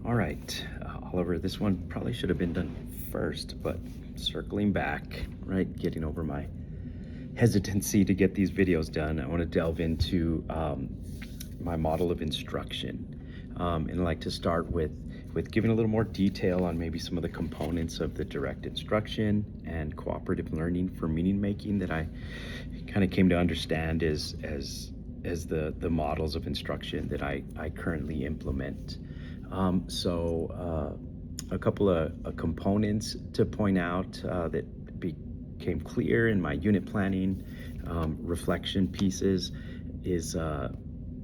All right, Oliver, this one probably should have been done first, but circling back, right, getting over my hesitancy to get these videos done, I want to delve into my model of instruction. And I'd like to start with giving a little more detail on maybe some of the components of the direct instruction and cooperative learning for meaning making that I kind of came to understand as the models of instruction that I currently implement. A couple of components to point out that became clear in my unit planning reflection pieces is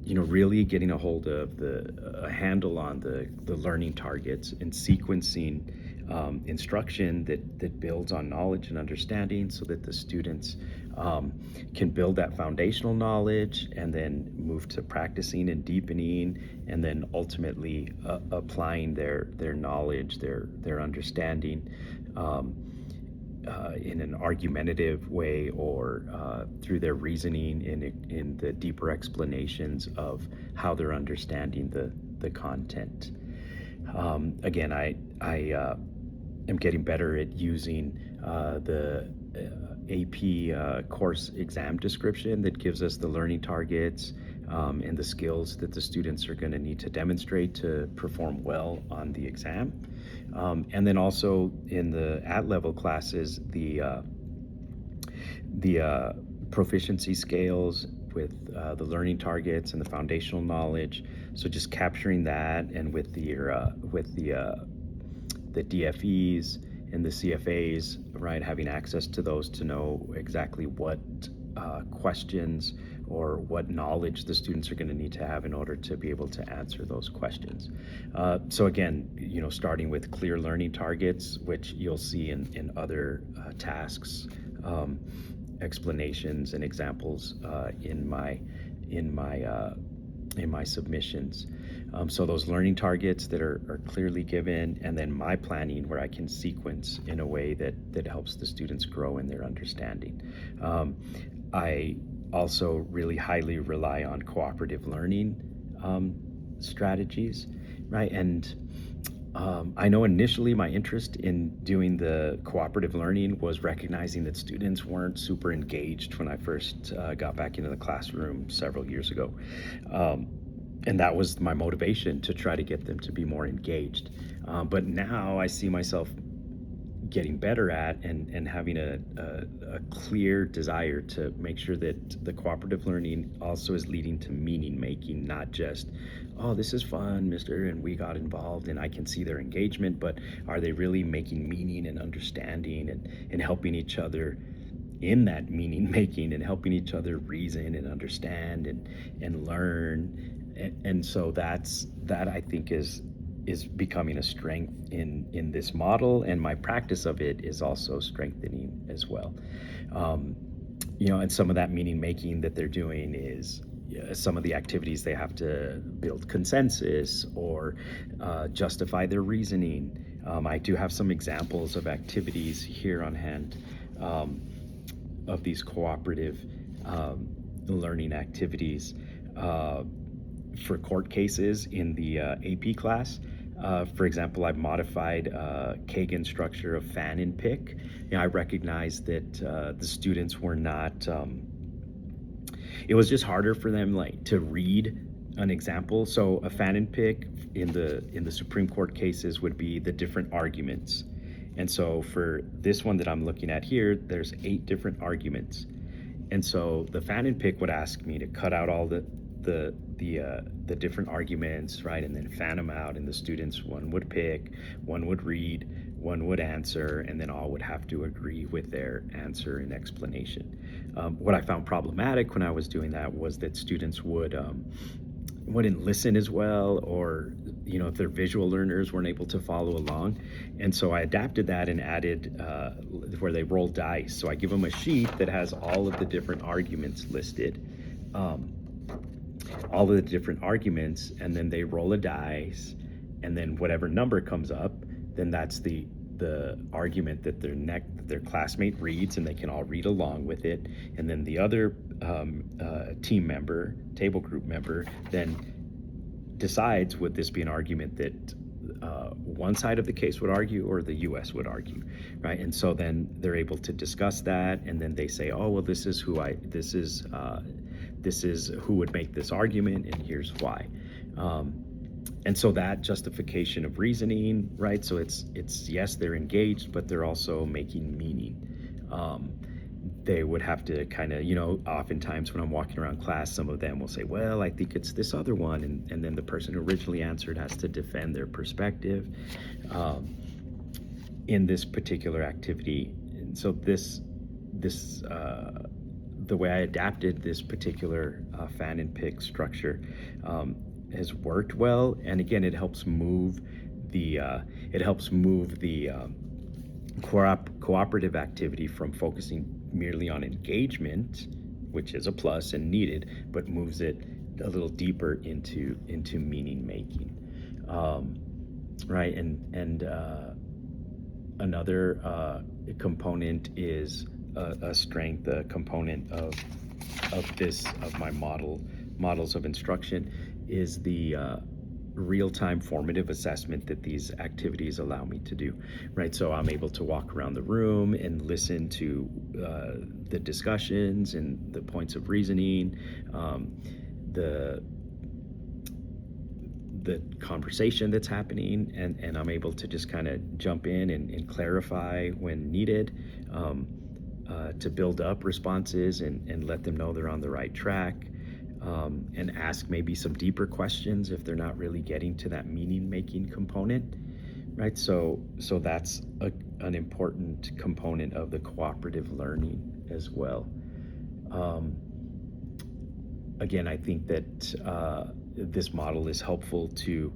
really getting a hold of a handle on the learning targets and sequencing instruction that builds on knowledge and understanding so that the students can build that foundational knowledge and then move to practicing and deepening and then ultimately applying their knowledge, their understanding in an argumentative way or through their reasoning in the deeper explanations of how they're understanding the content. Again, I am getting better at using the AP course exam description that gives us the learning targets and the skills that the students are going to need to demonstrate to perform well on the exam. And then also in the at-level classes, the proficiency scales with the learning targets and the foundational knowledge. So just capturing that, and with the DFEs and the CFAs, right, having access to those to know exactly what questions or what knowledge the students are going to need to have in order to be able to answer those questions. So again, starting with clear learning targets, which you'll see in other tasks, explanations and examples in my submissions. So those learning targets that are clearly given, and then my planning where I can sequence in a way that helps the students grow in their understanding. I also really highly rely on cooperative learning strategies, right? And I know initially my interest in doing the cooperative learning was recognizing that students weren't super engaged when I first got back into the classroom several years ago. And that was my motivation, to try to get them to be more engaged. But now I see myself getting better at and having a clear desire to make sure that the cooperative learning also is leading to meaning making, not just, oh, this is fun, mister, and we got involved and I can see their engagement, but are they really making meaning and understanding and helping each other in that meaning making and helping each other reason and understand and learn. And so that I think is becoming a strength in this model, and my practice of it is also strengthening as well. And some of that meaning making that they're doing is some of the activities they have to build consensus or justify their reasoning. I do have some examples of activities here on hand of these cooperative learning activities for court cases in the AP class. For example, I've modified Kagan's structure of fan and pick. I recognized that the students were not, it was just harder for them to read an example. So a fan and pick in the Supreme Court cases would be the different arguments. And so for this one that I'm looking at here, there's 8 different arguments. And so the fan and pick would ask me to cut out all the different arguments, right, and then fan them out, and the students, one would pick, one would read, one would answer, and then all would have to agree with their answer and explanation. What I found problematic when I was doing that was that students wouldn't listen as well, or if their visual learners weren't able to follow along. And so I adapted that and added where they roll dice. So I give them a sheet that has all of the different arguments listed, all of the different arguments, and then they roll a dice, and then whatever number comes up, then that's the argument that their classmate reads, and they can all read along with it. And then the other team member, table group member, then decides, would this be an argument that one side of the case would argue or the US would argue, right? And so then they're able to discuss that, and then they say, oh, well, this is who would make this argument, and here's why. And so that justification of reasoning, right? So it's yes, they're engaged, but they're also making meaning. They would have to kind of, oftentimes when I'm walking around class, some of them will say, well, I think it's this other one. And then the person who originally answered has to defend their perspective in this particular activity. And so the way I adapted this particular fan and pick structure has worked well. And again, it helps move the cooperative activity from focusing merely on engagement, which is a plus and needed, but moves it a little deeper into meaning making, right? And another component is a strength, a component of my models of instruction is the real-time formative assessment that these activities allow me to do, right? So I'm able to walk around the room and listen to the discussions and the points of reasoning, the conversation that's happening, and I'm able to just kind of jump in and clarify when needed, to build up responses and let them know they're on the right track. And ask maybe some deeper questions if they're not really getting to that meaning-making component, right? So that's an important component of the cooperative learning as well. Again, I think that this model is helpful to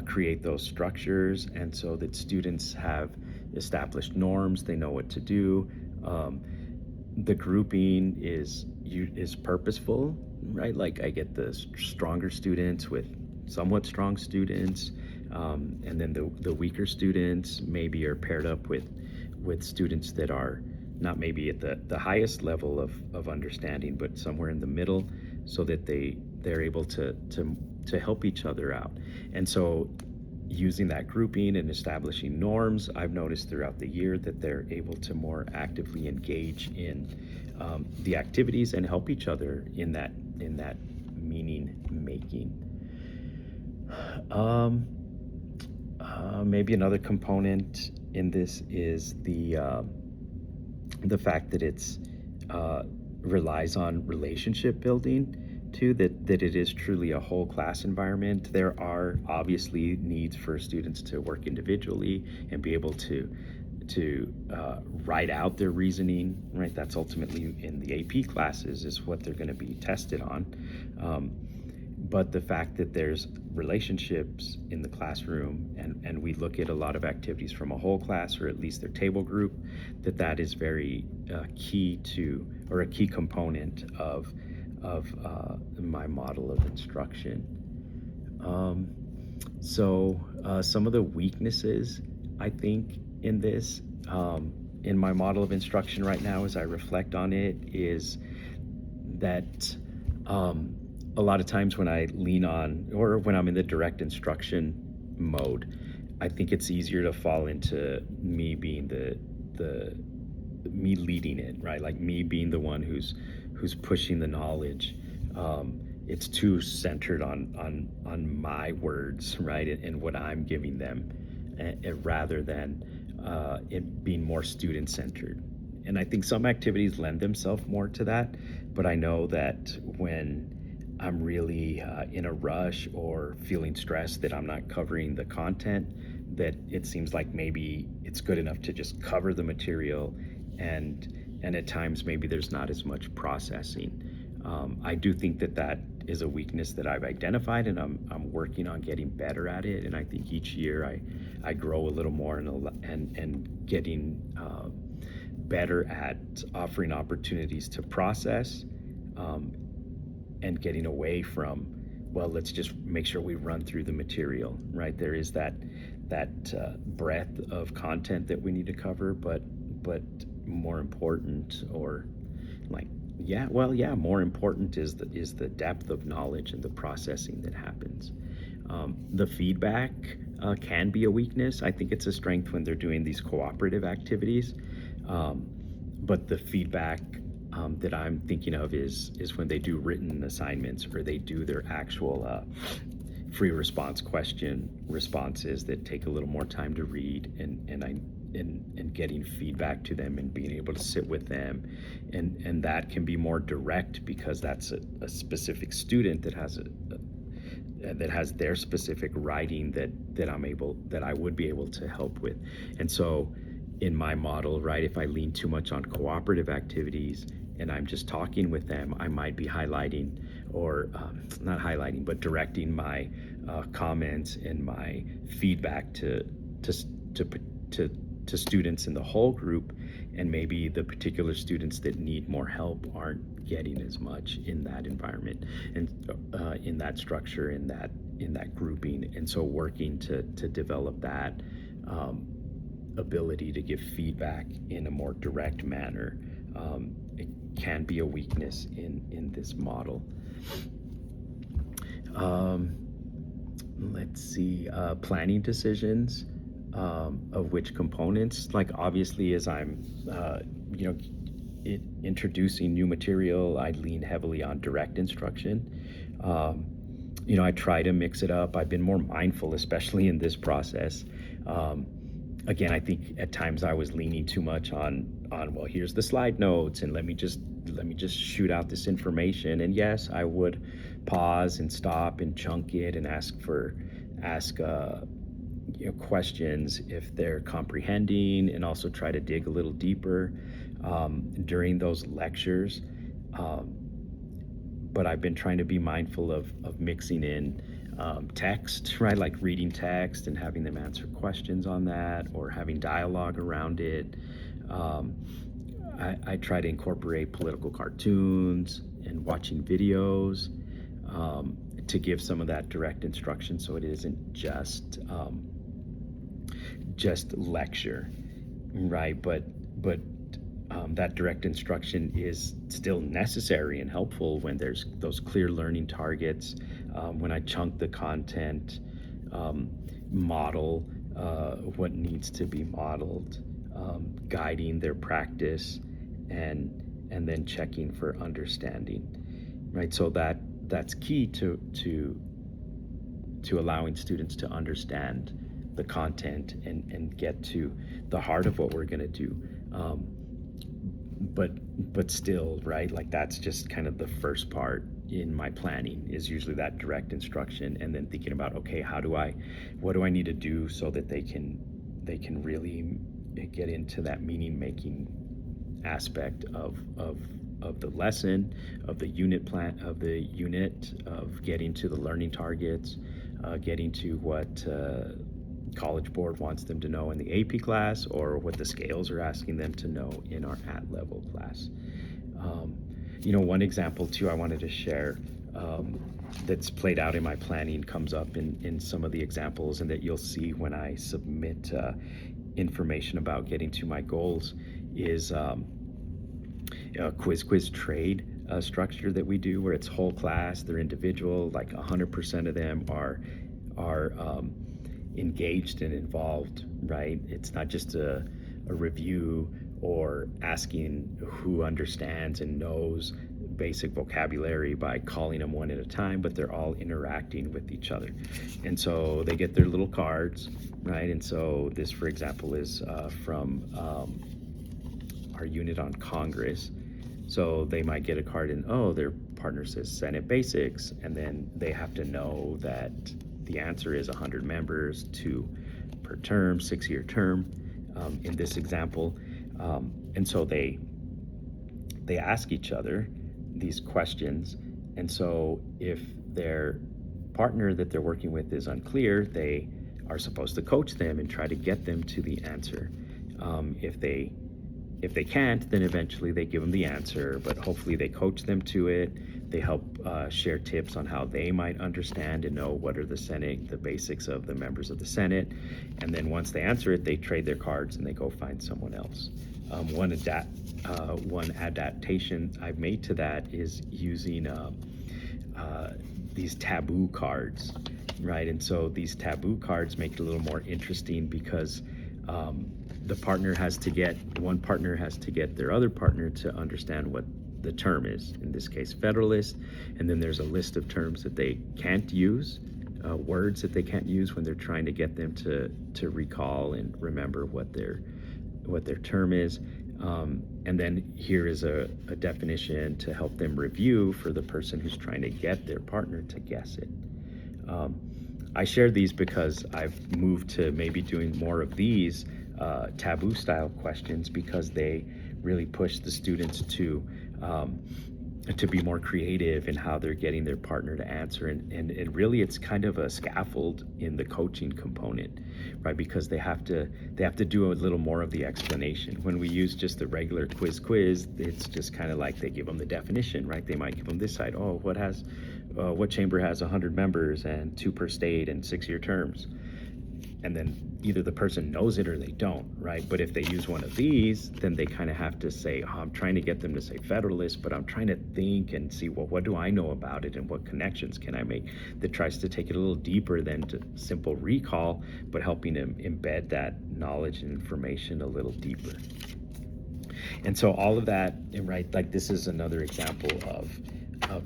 create those structures, and so that students have established norms, they know what to do. The grouping is purposeful, right? Like I get the stronger students with somewhat strong students, and then the weaker students maybe are paired up with students that are not maybe at the highest level of understanding, but somewhere in the middle, so that they're able to help each other out. And so using that grouping and establishing norms, I've noticed throughout the year that they're able to more actively engage in the activities and help each other in that meaning making. Maybe another component in this is the fact that it's relies on relationship building too, that it is truly a whole class environment. There are obviously needs for students to work individually and be able to write out their reasoning, right? That's ultimately in the AP classes is what they're going to be tested on. But the fact that there's relationships in the classroom, and we look at a lot of activities from a whole class or at least their table group, that is very key to, or a key component of my model of instruction. So some of the weaknesses I think in this, in my model of instruction right now as I reflect on it, is that a lot of times when I lean on, or when I'm in the direct instruction mode, I think it's easier to fall into me being me leading it, right? Like me being the one who's pushing the knowledge. It's too centered on my words, right, and what I'm giving them, rather than it being more student-centered. And I think some activities lend themselves more to that, but I know that when I'm really in a rush or feeling stressed that I'm not covering the content, that it seems like maybe it's good enough to just cover the material, and at times maybe there's not as much processing. I do think that is a weakness that I've identified, and I'm working on getting better at it. And I think each year I grow a little more and getting better at offering opportunities to process, and getting away from, well, let's just make sure we run through the material, right? There is that breadth of content that we need to cover, but more important, or more important is the depth of knowledge and the processing that happens. The feedback can be a weakness. I think it's a strength when they're doing these cooperative activities. Um, but the feedback that I'm thinking of is when they do written assignments or they do their actual free response question responses that take a little more time to read, and getting feedback to them and being able to sit with them, and that can be more direct because that's a specific student that has their specific writing that I would be able to help with. And so in my model, right, if I lean too much on cooperative activities and I'm just talking with them, I might be highlighting or not highlighting, but directing my comments and my feedback to, to students in the whole group, and maybe the particular students that need more help aren't getting as much in that environment and in that structure, in that grouping. And so working to develop that ability to give feedback in a more direct manner, it can be a weakness in this model. Let's see, planning decisions of which components, like obviously as I'm, introducing new material, I lean heavily on direct instruction. I try to mix it up. I've been more mindful, especially in this process. Again, I think at times I was leaning too much on well, here's the slide notes, and let me just shoot out this information. And yes, I would pause and stop and chunk it and ask questions if they're comprehending, and also try to dig a little deeper during those lectures. But I've been trying to be mindful of mixing in text, right? Like reading text and having them answer questions on that, or having dialogue around it. I try to incorporate political cartoons and watching videos to give some of that direct instruction, so it isn't just lecture, right? But that direct instruction is still necessary and helpful when there's those clear learning targets, when I chunk the content, model what needs to be modeled, guiding their practice, and then checking for understanding, right? So that's key to allowing students to understand the content and get to the heart of what we're going to do. But still, right, like that's just kind of the first part in my planning, is usually that direct instruction, and then thinking about, okay, what do I need to do so that they can really get into that meaning making aspect of the lesson, of the unit plan, of getting to the learning targets, getting to what College Board wants them to know in the AP class, or what the scales are asking them to know in our at-level class. One example too I wanted to share that's played out in my planning, comes up in some of the examples, and that you'll see when I submit information about getting to my goals, is a quiz trade structure that we do, where it's whole class, they're individual, like 100% of them are engaged and involved, right? It's not just a review or asking who understands and knows basic vocabulary by calling them one at a time, but they're all interacting with each other. And so they get their little cards, right? And so this, for example, is from our unit on Congress. So they might get a card and, their partner says Senate Basics, and then they have to know that the answer is 100 members, 2 per term, 6-year term, in this example. And so they ask each other these questions. And so if their partner that they're working with is unclear, they are supposed to coach them and try to get them to the answer. If they can't, then eventually they give them the answer, but hopefully they coach them to it. They help share tips on how they might understand and know what are the basics of the members of the Senate. And then once they answer it, they trade their cards and they go find someone else. One adaptation I've made to that is using these taboo cards. right? And so these taboo cards make it a little more interesting because the partner has to get, one partner has to get their other partner to understand what the term is, in this case, Federalist. And then there's a list of terms that they can't use, words that they can't use when they're trying to get them to recall and remember what their term is. And then here is a definition to help them review for the person who's trying to get their partner to guess it. I shared these because I've moved to maybe doing more of these taboo style questions because they really push the students to be more creative in how they're getting their partner to answer. And really it's kind of a scaffold in the coaching component, right? Because they have to do a little more of the explanation. When we use just the regular quiz, it's just kind of like they give them the definition, right? They might give them this side, oh, what chamber has 100 members and 2 per state and 6-year terms. And then either the person knows it or they don't, right? But if they use one of these, then they kind of have to say, oh, I'm trying to get them to say Federalist, but I'm trying to think and see, well, what do I know about it and what connections can I make? That tries to take it a little deeper than to simple recall, but helping them embed that knowledge and information a little deeper. And so all of that, right, like this is another example of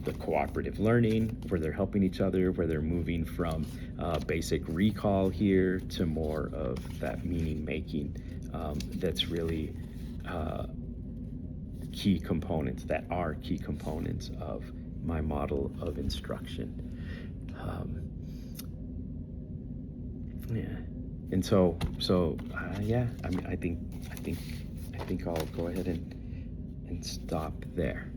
the cooperative learning where they're helping each other, where they're moving from basic recall here to more of that meaning making. That's really key components, that are key components of my model of instruction. Yeah, and so yeah, I mean, I think I'll go ahead and stop there.